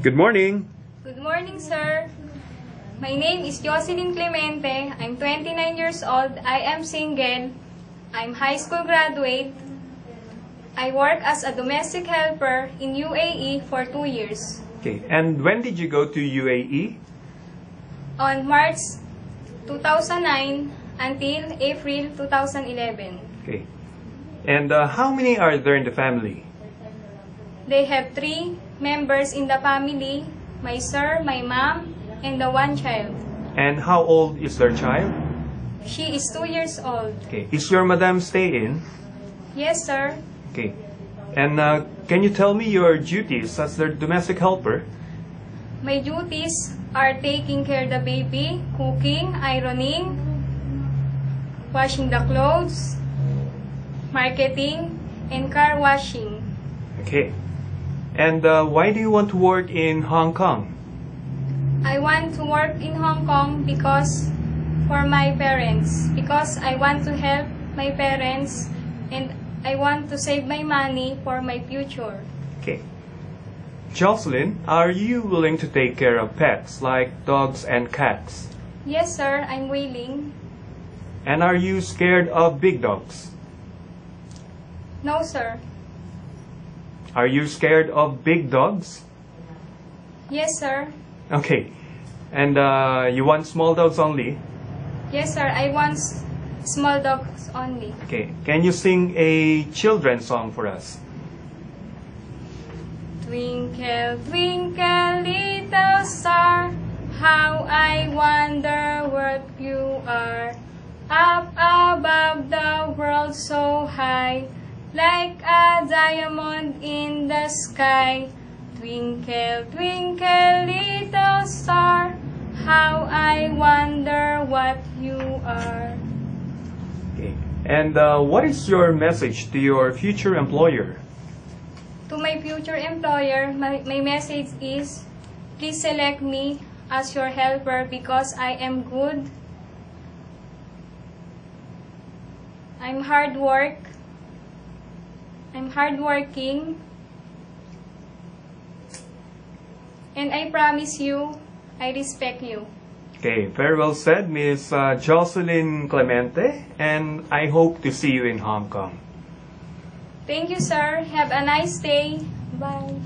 Good morning. Good morning, sir. My name is Jocelyn Clemente. I'm 29 years old. I am single. I'm high school graduate. I work as a domestic helper in UAE for 2 years. Okay, and when did you go to UAE? On March 2009 until April 2011. Okay. And how many are there in the family? They have 3 members in the family, my sir, my mom, and the 1 child. And how old is their child? She is 2 years old. Okay. Is your madam stay in? Yes, sir. Okay. And can you tell me your duties as their domestic helper? My duties are taking care of the baby, cooking, ironing, washing the clothes, marketing, and car washing. Okay. And why do you want to work in Hong Kong? I want to work in Hong Kong because for my parents, because I want to help my parents and I want to save my money for my future. Okay. Jocelyn, are you willing to take care of pets like dogs and cats? Yes, sir, I'm willing. And are you scared of big dogs? No, sir. Are you scared of big dogs? Yes, sir. Okay. And you want small dogs only? Yes, sir, I want small dogs only. Okay. Can you sing a children's song for us? Twinkle, twinkle, little star, how I wonder what you are. Up above the world so high, like a diamond in the sky. Twinkle, twinkle, little star, how I wonder what you are. Okay. And what is your message to your future employer? To my future employer, my message is, please select me as your helper because I am good. I'm hardworking. And I promise you, I respect you. Okay, very well said, Miss Jocelyn Clemente, and I hope to see you in Hong Kong. Thank you, sir. Have a nice day. Bye.